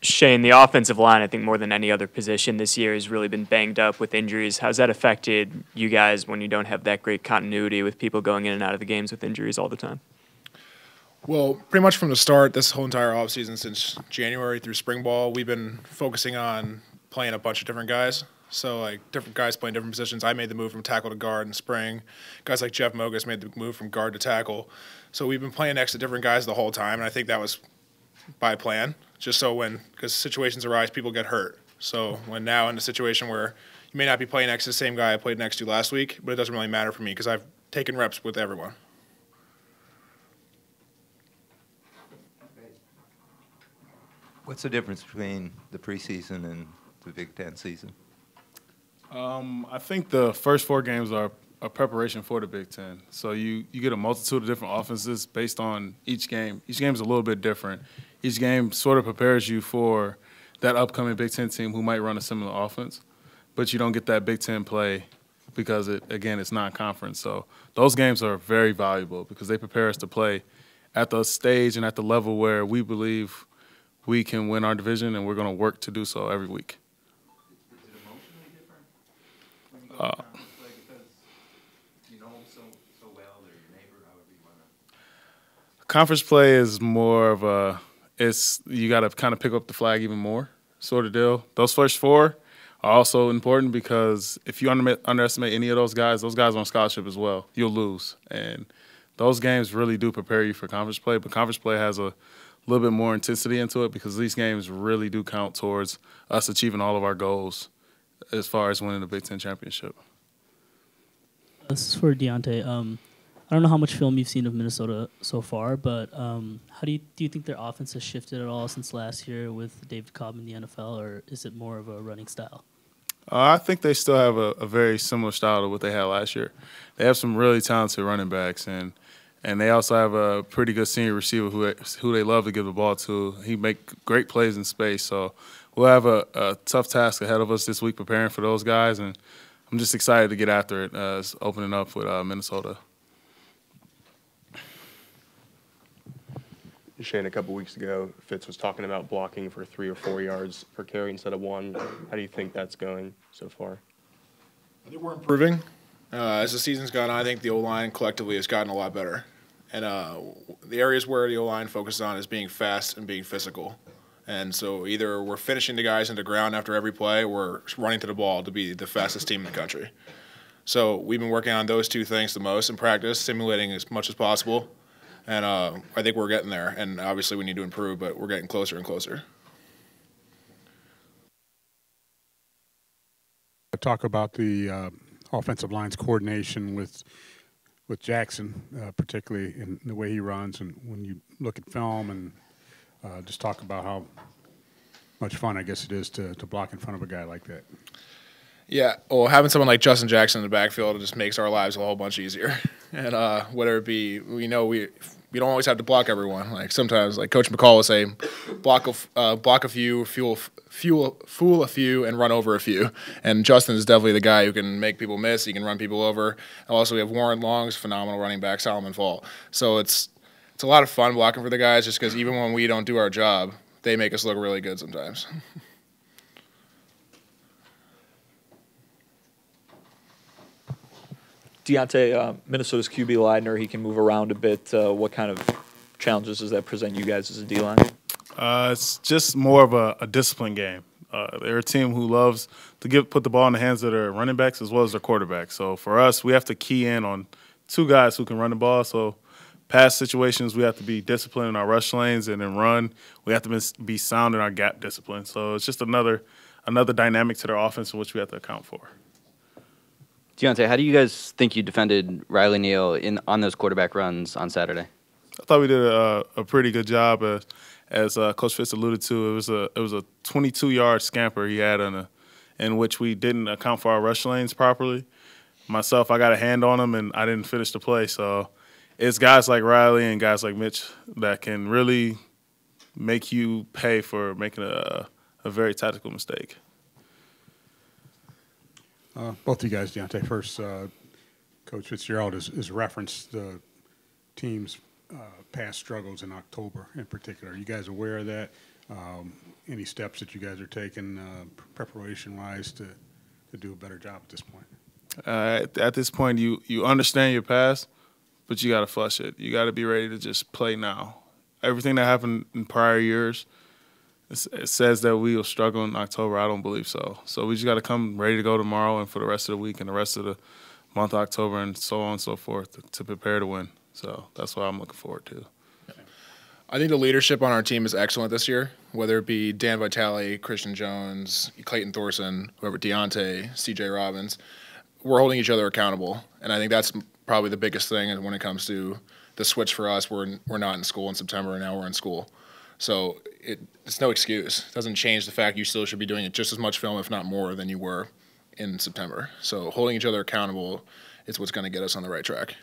Shane, the offensive line, I think more than any other position this year, has really been banged up with injuries. How's that affected you guys when you don't have that great continuity with people going in and out of the games with injuries all the time? Well, pretty much from the start, this whole entire offseason since January through spring ball, we've been focusing on playing a bunch of different guys. So, like, different guys playing different positions. I made the move from tackle to guard in spring. Guys like Jeff Mogus made the move from guard to tackle. So we've been playing next to different guys the whole time, and I think that was by plan, just so because situations arise, people get hurt. So when now in a situation where you may not be playing next to the same guy I played next to last week, but it doesn't really matter for me because I've taken reps with everyone. What's the difference between the preseason and the Big Ten season? I think the first 4 games are a preparation for the Big Ten. So you get a multitude of different offenses based on each game. Each game is a little bit different. Each game sort of prepares you for that upcoming Big Ten team who might run a similar offense, but you don't get that Big Ten play because, it's non-conference. So those games are very valuable because they prepare us to play at the stage and at the level where we believe we can win our division, and we're going to work to do so every week. Is it emotionally different when you go to conference play because you know them so well, or your neighbor, however you want to? Conference play is more of you got to kind of pick up the flag even more sort of deal. Those first 4 are also important because if you underestimate any of those guys are on scholarship as well, you'll lose. And those games really do prepare you for conference play, but conference play has a little bit more intensity into it because these games really do count towards us achieving all of our goals as far as winning the Big Ten championship. This is for Deontay. I don't know how much film you've seen of Minnesota so far, but how do you think their offense has shifted at all since last year with David Cobb in the NFL, or is it more of a running style? I think they still have a very similar style to what they had last year. They have some really talented running backs, and they also have a pretty good senior receiver who they love to give the ball to. He make great plays in space, so we'll have a tough task ahead of us this week preparing for those guys, and I'm just excited to get after it opening up with Minnesota. Shane, a couple weeks ago, Fitz was talking about blocking for 3 or 4 yards per carry instead of 1. How do you think that's going so far? I think we're improving. As the season's gone on, I think the O-line collectively has gotten a lot better. And the areas where the O-line focuses on is being fast and being physical. And so either we're finishing the guys into ground after every play, or we're running to the ball to be the fastest team in the country. So we've been working on those 2 things the most in practice, simulating as much as possible. And I think we're getting there. And obviously we need to improve, but we're getting closer and closer. Talk about the offensive line's coordination with Jackson, particularly in the way he runs, and when you look at film, and just talk about how much fun I guess it is to block in front of a guy like that. Yeah, well, having someone like Justin Jackson in the backfield just makes our lives a whole bunch easier. And whether it be, we know we don't always have to block everyone. Like sometimes, like Coach McCall will say, block a few, fool a few, and run over a few. And Justin is definitely the guy who can make people miss. He can run people over. And also, we have Warren Long's phenomenal running back, Solomon Fall. So it's a lot of fun blocking for the guys, just because even when we don't do our job, they make us look really good sometimes. Deontay, Minnesota's QB Leidner, he can move around a bit. What kind of challenges does that present you guys as a D-line? It's just more of a discipline game. They're a team who loves to put the ball in the hands of their running backs as well as their quarterbacks. So for us, we have to key in on 2 guys who can run the ball. So past situations, we have to be disciplined in our rush lanes, and then run, we have to be sound in our gap discipline. So it's just another dynamic to their offense in which we have to account for. Deontay, how do you guys think you defended Riley Neal on those quarterback runs on Saturday? I thought we did a pretty good job. As Coach Fitz alluded to, it was a 22-yard scamper he had in which we didn't account for our rush lanes properly. Myself, I got a hand on him, and I didn't finish the play. So it's guys like Riley and guys like Mitch that can really make you pay for making a very tactical mistake. Both of you guys, Deontay, first, Coach Fitzgerald has referenced the team's past struggles in October in particular. Are you guys aware of that? any steps that you guys are taking preparation-wise to do a better job at this point? At this point, you understand your past, but you got to flush it. You got to be ready to just play now. Everything that happened in prior years, it says that we will struggle in October. I don't believe so. So we just got to come ready to go tomorrow and for the rest of the week and the rest of the month, October, and so on and so forth to prepare to win. So that's what I'm looking forward to. I think the leadership on our team is excellent this year, whether it be Dan Vitale, Christian Jones, Clayton Thorson, whoever, Deontay, C.J. Robbins. We're holding each other accountable, and I think that's probably the biggest thing when it comes to the switch for us. We're not in school in September, and now we're in school. So it's no excuse. It doesn't change the fact you still should be doing it just as much film, if not more, than you were in September. So holding each other accountable is what's going to get us on the right track.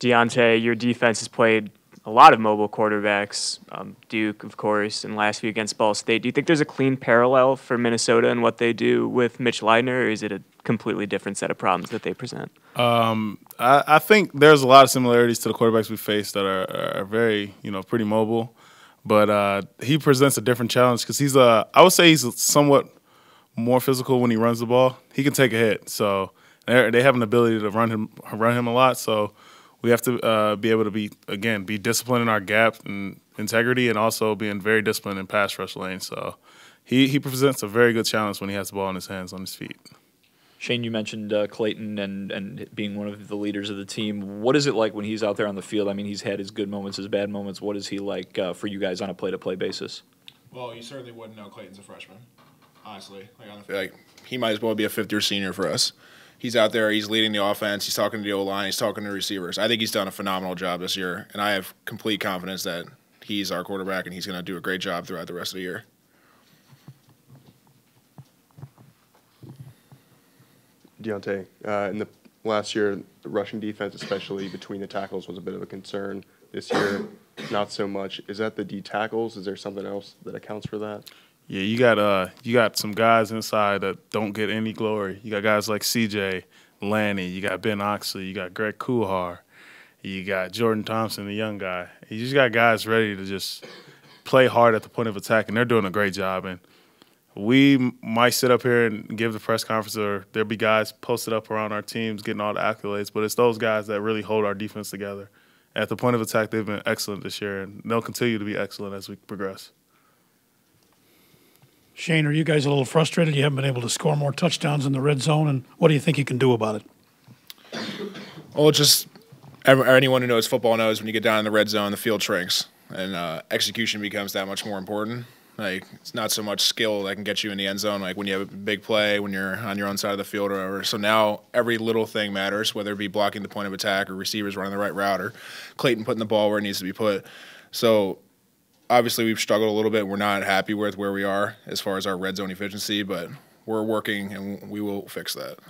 Deontay, your defense has played a lot of mobile quarterbacks, Duke, of course, and last week against Ball State. Do you think there's a clean parallel for Minnesota and what they do with Mitch Leidner, or is it a completely different set of problems that they present? I think there's a lot of similarities to the quarterbacks we face that are very, pretty mobile. But he presents a different challenge because I would say he's somewhat more physical when he runs the ball. He can take a hit, so they have an ability to run him a lot. So we have to be able to be disciplined in our gap and integrity, and also being very disciplined in pass rush lane. So he presents a very good challenge when he has the ball in his hands, on his feet. Shane, you mentioned Clayton and being one of the leaders of the team. What is it like when he's out there on the field? I mean, he's had his good moments, his bad moments. What is he like for you guys on a play-to-play basis? Well, you certainly wouldn't know Clayton's a freshman, honestly. He might as well be a fifth-year senior for us. He's out there, he's leading the offense, he's talking to the O-line, he's talking to receivers. I think he's done a phenomenal job this year, and I have complete confidence that he's our quarterback and he's going to do a great job throughout the rest of the year. Deontay, in the last year, the rushing defense, especially between the tackles, was a bit of a concern. This year, not so much. Is that the D tackles? Is there something else that accounts for that? Yeah, you got some guys inside that don't get any glory. You got guys like C.J. Lanny. You got Ben Oxley. You got Greg Kuhar. You got Jordan Thompson, the young guy. You just got guys ready to just play hard at the point of attack, and they're doing a great job. And we might sit up here and give the press conference, or there'll be guys posted up around our teams getting all the accolades, but it's those guys that really hold our defense together. At the point of attack, they've been excellent this year, and they'll continue to be excellent as we progress. Shane, are you guys a little frustrated? You haven't been able to score more touchdowns in the red zone, and what do you think you can do about it? Well, just anyone who knows football knows when you get down in the red zone, the field shrinks, and execution becomes that much more important. It's not so much skill that can get you in the end zone, like when you have a big play, when you're on your own side of the field or whatever. So now every little thing matters, whether it be blocking the point of attack or receivers running the right route or Clayton putting the ball where it needs to be put. So obviously we've struggled a little bit. We're not happy with where we are as far as our red zone efficiency, but we're working and we will fix that.